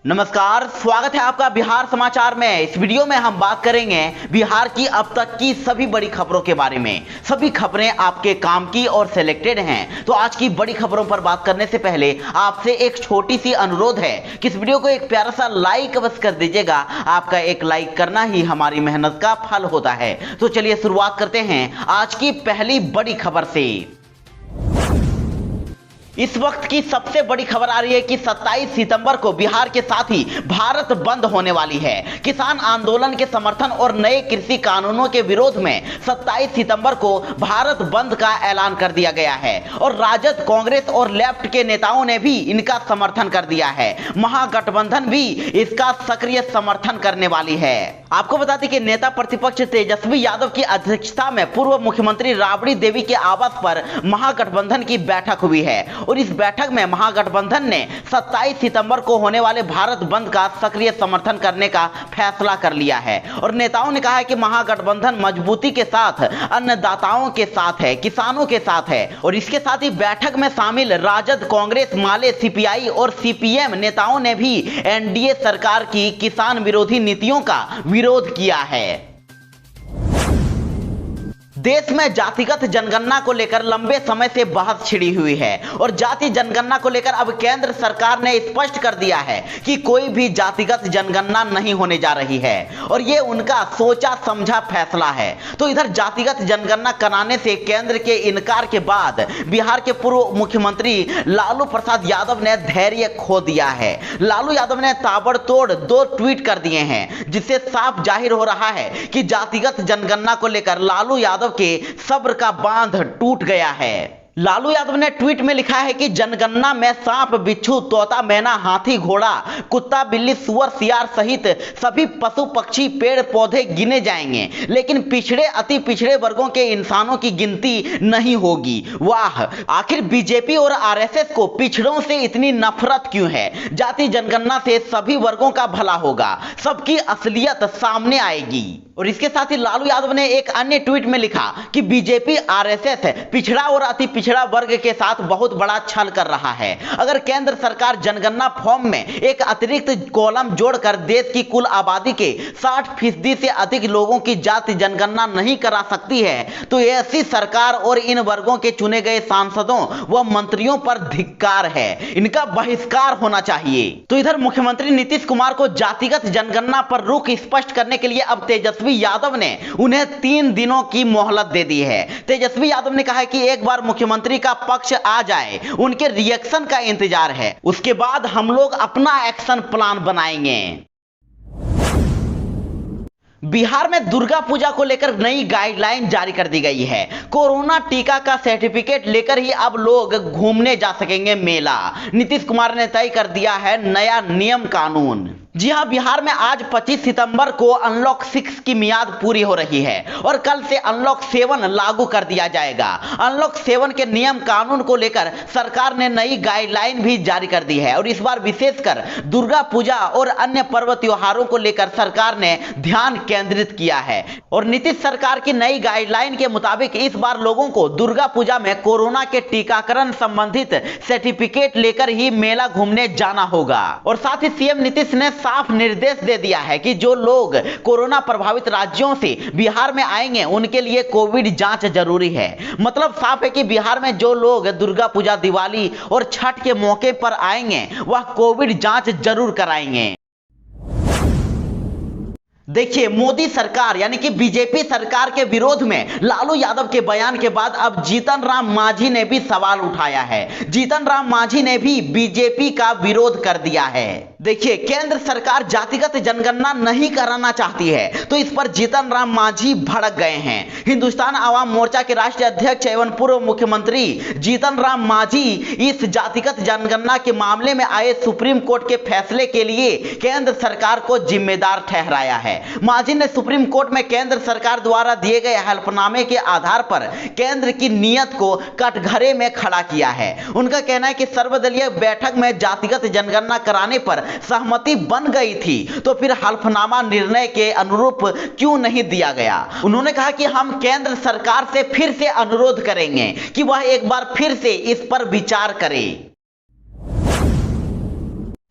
नमस्कार, स्वागत है आपका बिहार समाचार में। इस वीडियो में हम बात करेंगे बिहार की अब तक की सभी बड़ी खबरों के बारे में। सभी खबरें आपके काम की और सिलेक्टेड हैं। तो आज की बड़ी खबरों पर बात करने से पहले आपसे एक छोटी सी अनुरोध है कि इस वीडियो को एक प्यारा सा लाइक अवश्य कर दीजिएगा। आपका एक लाइक करना ही हमारी मेहनत का फल होता है। तो चलिए शुरुआत करते हैं आज की पहली बड़ी खबर से। इस वक्त की सबसे बड़ी खबर आ रही है कि 27 सितंबर को बिहार के साथ ही भारत बंद होने वाली है। किसान आंदोलन के समर्थन और नए कृषि कानूनों के विरोध में 27 सितंबर को भारत बंद का ऐलान कर दिया गया है और राजद, कांग्रेस और लेफ्ट के नेताओं ने भी इनका समर्थन कर दिया है। महागठबंधन भी इसका सक्रिय समर्थन करने वाली है। आपको बता दें कि नेता प्रतिपक्ष तेजस्वी यादव की अध्यक्षता में पूर्व मुख्यमंत्री राबड़ी देवी के आवास पर महागठबंधन की बैठक हुई है और इस बैठक में महागठबंधन ने 27 सितंबर को होने वाले भारत बंद का सक्रिय समर्थन करने का फैसला कर लिया है और नेताओं ने कहा है कि महागठबंधन मजबूती के साथ अन्नदाताओं के साथ है, किसानों के साथ है। और इसके साथ ही बैठक में शामिल राजद, कांग्रेस, माले, सीपीआई और सीपीएम नेताओं ने भी एनडीए सरकार की किसान विरोधी नीतियों का विरोध किया है। देश में जातिगत जनगणना को लेकर लंबे समय से बहस छिड़ी हुई है और जाति जनगणना को लेकर अब केंद्र सरकार ने स्पष्ट कर दिया है कि कोई भी जातिगत जनगणना नहीं होने जा रही है और ये उनका सोचा समझा फैसला है। तो इधर जातिगत जनगणना कराने से केंद्र के इनकार के बाद बिहार के पूर्व मुख्यमंत्री लालू प्रसाद यादव ने धैर्य खो दिया है। लालू यादव ने ताबड़तोड़ 2 ट्वीट कर दिए हैं जिससे साफ जाहिर हो रहा है कि जातिगत जनगणना को लेकर लालू यादव के सब्र का बांध टूट गया है। लालू यादव ने ट्वीट में लिखा है कि जनगणना में सांप, बिच्छू, तोता, मैना, हाथी, घोड़ा, कुत्ता, बिल्ली, सुअर, सियार सहित सभी पशु, पक्षी, पेड़ पौधे गिने जाएंगे, लेकिन पिछड़े, अति पिछड़े वर्गों के इंसानों की गिनती नहीं होगी। वाह, आखिर बीजेपी और आरएसएस को पिछड़ों से इतनी नफरत क्यों है? जाति जनगणना से सभी वर्गों का भला होगा, सबकी असलियत सामने आएगी। और इसके साथ ही लालू यादव ने एक अन्य ट्वीट में लिखा कि बीजेपी, आरएसएस पिछड़ा और अति पिछड़ा वर्ग के साथ बहुत बड़ा छल कर रहा है। अगर केंद्र सरकार जनगणना फॉर्म में एक अतिरिक्त कॉलम जोड़कर देश की कुल आबादी के 60% से अधिक लोगों की जाति जनगणना नहीं करा सकती है तो ऐसी सरकार और इन वर्गों के चुने गए सांसदों व मंत्रियों पर धिक्कार है, इनका बहिष्कार होना चाहिए। तो इधर मुख्यमंत्री नीतीश कुमार को जातिगत जनगणना पर रुख स्पष्ट करने के लिए अब तेजस्वी यादव ने उन्हें 3 दिनों की मोहलत दे दी है। तेजस्वी यादव ने कहा है कि एक बार मुख्यमंत्री का पक्ष आ जाए, उनके रिएक्शन का इंतजार है, उसके बाद हम लोग अपना एक्शन प्लान बनाएंगे। बिहार में दुर्गा पूजा को लेकर नई गाइडलाइन जारी कर दी गई है। कोरोना टीका का सर्टिफिकेट लेकर ही अब लोग घूमने जा सकेंगे मेला। नीतीश कुमार ने तय कर दिया है नया नियम कानून। जी हां, बिहार में आज 25 सितंबर को अनलॉक 6 की मियाद पूरी हो रही है और कल से अनलॉक 7 लागू कर दिया जाएगा। अनलॉक 7 के नियम कानून को लेकर सरकार ने नई गाइडलाइन भी जारी कर दी है और इस बार विशेषकर दुर्गा पूजा और अन्य पर्व त्योहारों को लेकर सरकार ने ध्यान केंद्रित किया है। और नीतीश सरकार की नई गाइडलाइन के मुताबिक इस बार लोगों को दुर्गा पूजा में कोरोना के टीकाकरण संबंधित सर्टिफिकेट लेकर ही मेला घूमने जाना होगा। और साथ ही सीएम नीतीश ने साफ निर्देश दे दिया है कि जो लोग कोरोना प्रभावित राज्यों से बिहार में आएंगे उनके लिए कोविड जांच जरूरी है। मतलब साफ है कि बिहार में जो लोग दुर्गा पूजा, दिवाली और छठ के मौके पर आएंगे वह कोविड जांच जरूर कराएंगे। देखिए, मोदी सरकार यानी कि बीजेपी सरकार के विरोध में लालू यादव के बयान के बाद अब जीतन राम मांझी ने भी सवाल उठाया है। जीतन राम मांझी ने भी बीजेपी का विरोध कर दिया है। देखिए, केंद्र सरकार जातिगत जनगणना नहीं कराना चाहती है तो इस पर जीतन राम मांझी भड़क गए हैं। हिंदुस्तान आवाम मोर्चा के राष्ट्रीय अध्यक्ष एवं पूर्व मुख्यमंत्री जीतन राम मांझी इस जातिगत जनगणना के मामले में आए सुप्रीम कोर्ट के फैसले के लिए केंद्र सरकार को जिम्मेदार ठहराया है। मांझी ने सुप्रीम कोर्ट में केंद्र सरकार द्वारा दिए गए हल्फनामे के आधार पर केंद्र की नीयत को कटघरे में खड़ा किया है। उनका कहना है कि सर्वदलीय बैठक में जातिगत जनगणना कराने पर सहमति बन गई थी तो फिर हल्फनामा निर्णय के अनुरूप क्यों नहीं दिया गया। उन्होंने कहा कि हम केंद्र सरकार से फिर से अनुरोध करेंगे कि वह एक बार फिर से इस पर विचार करे।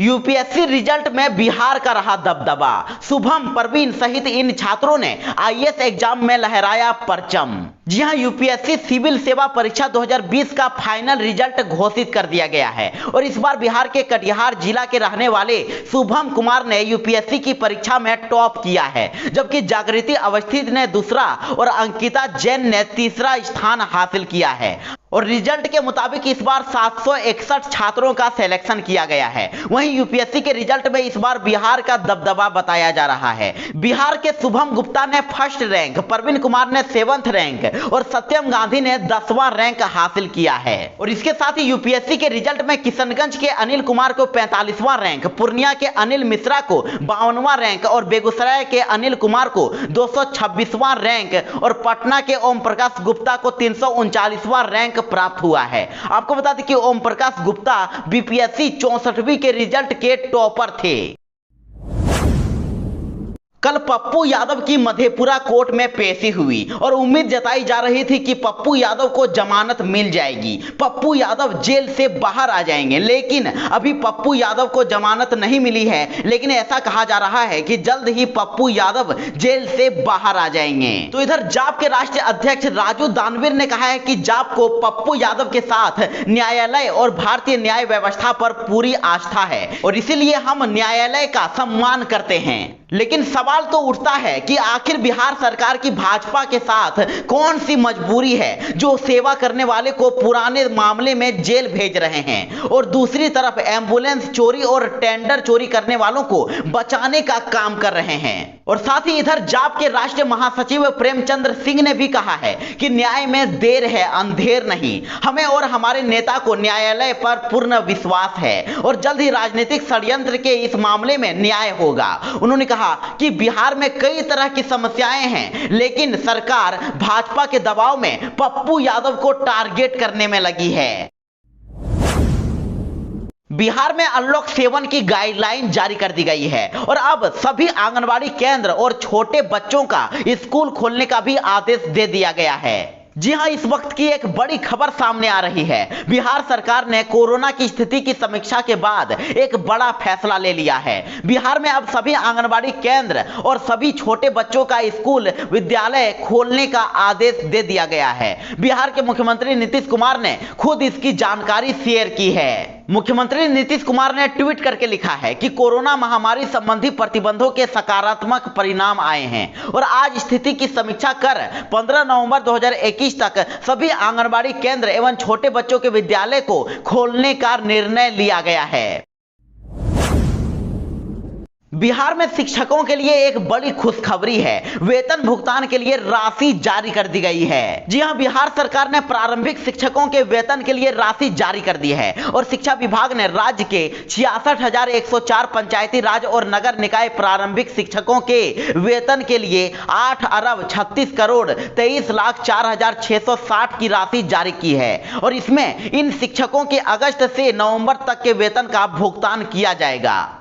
यूपीएससी रिजल्ट में बिहार का रहा दबदबा। शुभम, परवीन सहित इन छात्रों ने आईएएस एग्जाम में लहराया परचम। जी हां, यूपीएससी सिविल सेवा परीक्षा 2020 का फाइनल रिजल्ट घोषित कर दिया गया है और इस बार बिहार के कटिहार जिला के रहने वाले शुभम कुमार ने यूपीएससी की परीक्षा में टॉप किया है, जबकि जागृति अवस्थी ने दूसरा और अंकिता जैन ने तीसरा स्थान हासिल किया है। और रिजल्ट के मुताबिक इस बार 761 छात्रों का सिलेक्शन किया गया है। वहीं यूपीएससी के रिजल्ट में इस बार बिहार का दबदबा बताया जा रहा है। बिहार के शुभम गुप्ता ने फर्स्ट रैंक, परवीन कुमार ने 7th रैंक और सत्यम गांधी ने 10वां रैंक हासिल किया है। और इसके साथ ही यूपीएससी के रिजल्ट में किशनगंज के अनिल कुमार को 45वां रैंक, पूर्णिया के अनिल मिश्रा को 52वां रैंक और बेगूसराय के अनिल कुमार को 226वां रैंक और पटना के ओम प्रकाश गुप्ता को 339वां रैंक प्राप्त हुआ है। आपको बता दें कि ओम प्रकाश गुप्ता बीपीएससी 64वीं के रिजल्ट के टॉपर थे। कल पप्पू यादव की मधेपुरा कोर्ट में पेशी हुई और उम्मीद जताई जा रही थी कि पप्पू यादव को जमानत मिल जाएगी, पप्पू यादव जेल से बाहर आ जाएंगे, लेकिन अभी पप्पू यादव को जमानत नहीं मिली है। लेकिन ऐसा कहा जा रहा है कि जल्द ही पप्पू यादव जेल से बाहर आ जाएंगे। तो इधर जाप के राष्ट्रीय अध्यक्ष राजू दानवीर ने कहा है कि जाप को पप्पू यादव के साथ न्यायालय और भारतीय न्याय व्यवस्था पर पूरी आस्था है और इसीलिए हम न्यायालय का सम्मान करते हैं। लेकिन सवाल तो उठता है कि आखिर बिहार सरकार की भाजपा के साथ कौन सी मजबूरी है जो सेवा करने वाले को पुराने मामले में जेल भेज रहे हैं और दूसरी तरफ एम्बुलेंस चोरी और टेंडर चोरी करने वालों को बचाने का काम कर रहे हैं। और साथ ही इधर जाप के राष्ट्रीय महासचिव प्रेमचंद्र सिंह ने भी कहा है कि न्याय में देर है, अंधेर नहीं। हमें और हमारे नेता को न्यायालय पर पूर्ण विश्वास है और जल्द ही राजनीतिक षड्यंत्र के इस मामले में न्याय होगा। उन्होंने कहा कि बिहार में कई तरह की समस्याएं हैं, लेकिन सरकार भाजपा के दबाव में पप्पू यादव को टारगेट करने में लगी है। बिहार में अनलॉक 7 की गाइडलाइन जारी कर दी गई है और अब सभी आंगनबाड़ी केंद्र और छोटे बच्चों का स्कूल खोलने का भी आदेश दे दिया गया है। जी हां, इस वक्त की एक बड़ी खबर सामने आ रही है। बिहार सरकार ने कोरोना की स्थिति की समीक्षा के बाद एक बड़ा फैसला ले लिया है। बिहार में अब सभी आंगनबाड़ी केंद्र और सभी छोटे बच्चों का स्कूल विद्यालय खोलने का आदेश दे दिया गया है। बिहार के मुख्यमंत्री नीतीश कुमार ने खुद इसकी जानकारी शेयर की है। मुख्यमंत्री नीतीश कुमार ने ट्वीट करके लिखा है कि कोरोना महामारी संबंधी प्रतिबंधों के सकारात्मक परिणाम आए हैं और आज स्थिति की समीक्षा कर 15 नवंबर 2021 तक सभी आंगनबाड़ी केंद्र एवं छोटे बच्चों के विद्यालय को खोलने का निर्णय लिया गया है। बिहार में शिक्षकों के लिए एक बड़ी खुशखबरी है। वेतन भुगतान के लिए राशि जारी कर दी गई है। जी हां, बिहार सरकार ने प्रारंभिक शिक्षकों के वेतन के लिए राशि जारी कर दी है और शिक्षा विभाग ने राज्य के 66,104 पंचायती राज और नगर निकाय प्रारंभिक शिक्षकों के वेतन के लिए 8 अरब 36 करोड़ 23,04,660 की राशि जारी की है और इसमें इन शिक्षकों के अगस्त से नवंबर तक के वेतन का भुगतान किया जाएगा।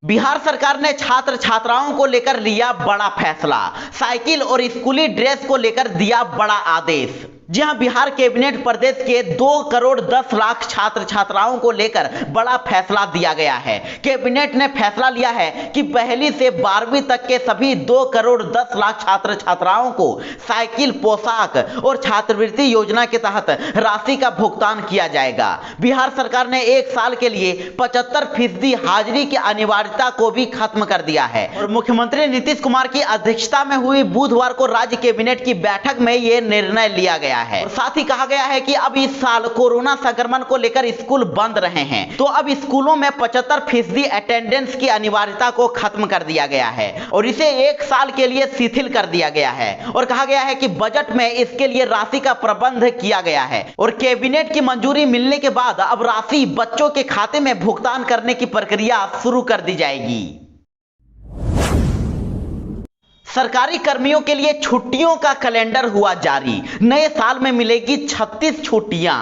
बिहार सरकार ने छात्र छात्राओं को लेकर लिया बड़ा फैसला। साइकिल और स्कूली ड्रेस को लेकर दिया बड़ा आदेश। जी हां, बिहार कैबिनेट प्रदेश के 2 करोड़ 10 लाख छात्र छात्राओं को लेकर बड़ा फैसला दिया गया है। कैबिनेट ने फैसला लिया है कि पहली से 12वीं तक के सभी 2 करोड़ 10 लाख छात्र छात्राओं को साइकिल, पोशाक और छात्रवृत्ति योजना के तहत राशि का भुगतान किया जाएगा। बिहार सरकार ने 1 साल के लिए 75% हाजिरी की अनिवार्यता को भी खत्म कर दिया है और मुख्यमंत्री नीतीश कुमार की अध्यक्षता में हुई बुधवार को राज्य कैबिनेट की बैठक में यह निर्णय लिया गया है। और साथ ही कहा गया है कि अब इस साल कोरोना संक्रमण को लेकर स्कूल बंद रहे हैं, तो अब स्कूलों में 75% अटेंडेंस की अनिवार्यता को खत्म कर दिया गया है और इसे 1 साल के लिए शिथिल कर दिया गया है और कहा गया है कि बजट में इसके लिए राशि का प्रबंध किया गया है और कैबिनेट की मंजूरी मिलने के बाद अब राशि बच्चों के खाते में भुगतान करने की प्रक्रिया शुरू कर दी जाएगी। सरकारी कर्मियों के लिए छुट्टियों का कैलेंडर हुआ जारी। नए साल में मिलेगी 36 छुट्टियां।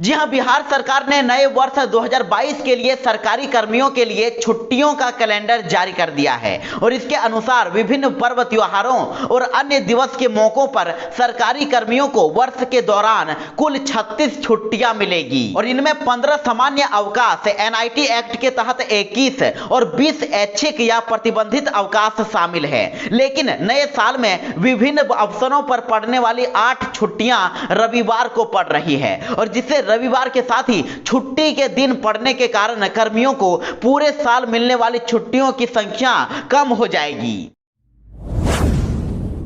जी हां, बिहार सरकार ने नए वर्ष 2022 के लिए सरकारी कर्मियों के लिए छुट्टियों का कैलेंडर जारी कर दिया है और इसके अनुसार विभिन्न पर्व त्योहारों और अन्य दिवस के मौकों पर सरकारी कर्मियों को वर्ष के दौरान कुल 36 छुट्टियां मिलेगी और इनमें 15 सामान्य अवकाश, एनआईटी एक्ट के तहत 21 और 20 ऐच्छिक या प्रतिबंधित अवकाश शामिल है। लेकिन नए साल में विभिन्न अवसरों पर पड़ने वाली 8 छुट्टियां रविवार को पड़ रही है और जिससे रविवार के साथ ही छुट्टी के दिन पड़ने के कारण कर्मियों को पूरे साल मिलने वाली छुट्टियों की संख्या कम हो जाएगी।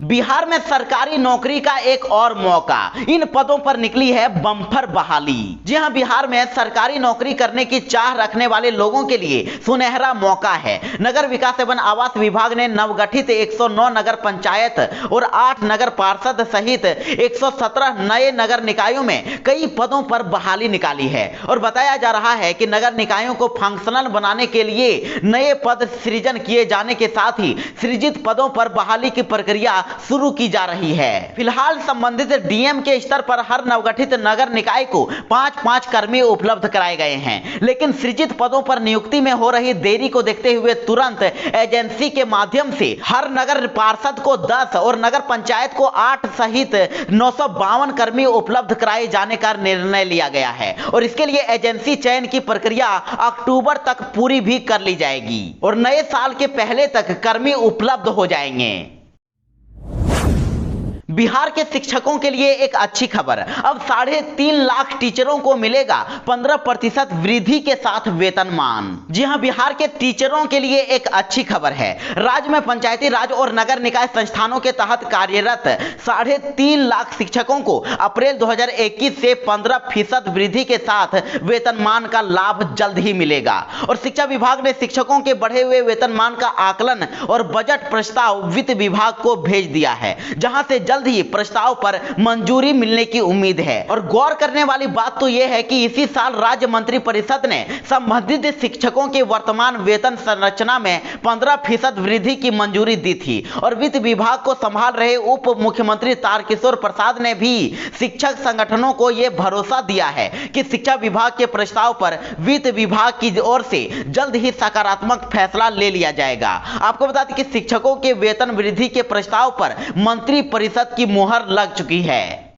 बिहार में सरकारी नौकरी का एक और मौका, इन पदों पर निकली है बम्पर बहाली। जी हां, बिहार में सरकारी नौकरी करने की चाह रखने वाले लोगों के लिए सुनहरा मौका है। नगर विकास एवं आवास विभाग ने नवगठित 109 नगर पंचायत और 8 नगर पार्षद सहित 117 नए नगर निकायों में कई पदों पर बहाली निकाली है और बताया जा रहा है कि नगर निकायों को फंक्शनल बनाने के लिए नए पद सृजन किए जाने के साथ ही सृजित पदों पर बहाली की प्रक्रिया शुरू की जा रही है। फिलहाल संबंधित डीएम के स्तर पर हर नवगठित नगर निकाय को 5-5 कर्मी उपलब्ध कराए गए हैं, लेकिन सृजित पदों पर नियुक्ति में हो रही देरी को देखते हुए तुरंत एजेंसी के माध्यम से हर नगर पार्षद को 10 और नगर पंचायत को 8 सहित 952 कर्मी उपलब्ध कराए जाने का निर्णय लिया गया है और इसके लिए एजेंसी चयन की प्रक्रिया अक्टूबर तक पूरी भी कर ली जाएगी और नए साल के पहले तक कर्मी उपलब्ध हो जाएंगे। बिहार के शिक्षकों के लिए एक अच्छी खबर, अब 3.5 लाख टीचरों को मिलेगा 15% वृद्धि के साथ वेतनमान। जी हां, बिहार के टीचरों के लिए एक अच्छी खबर है। राज्य में पंचायती राज और नगर निकाय संस्थानों के तहत कार्यरत 3.5 लाख शिक्षकों को अप्रैल 2021 से 15% वृद्धि के साथ वेतनमान का लाभ जल्द ही मिलेगा और शिक्षा विभाग ने शिक्षकों के बढ़े हुए वेतनमान का आकलन और बजट प्रस्ताव वित्त विभाग को भेज दिया है, जहां से जल्द ही प्रस्ताव पर मंजूरी मिलने की उम्मीद है। और गौर करने वाली बात तो यह है कि इसी साल राज्य मंत्रिपरिषद ने संबंधित शिक्षकों के वर्तमान वेतन संरचना में 15% वृद्धि की मंजूरी दी थी और वित्त विभाग को संभाल रहे उप मुख्यमंत्री तारकिशोर प्रसाद ने भी शिक्षक संगठनों को यह भरोसा दिया है कि शिक्षा विभाग के प्रस्ताव पर वित्त विभाग की ओर से जल्द ही सकारात्मक फैसला ले लिया जाएगा। आपको बता दें कि शिक्षकों के वेतन वृद्धि के प्रस्ताव पर मंत्रिपरिषद की मुहर लग चुकी है।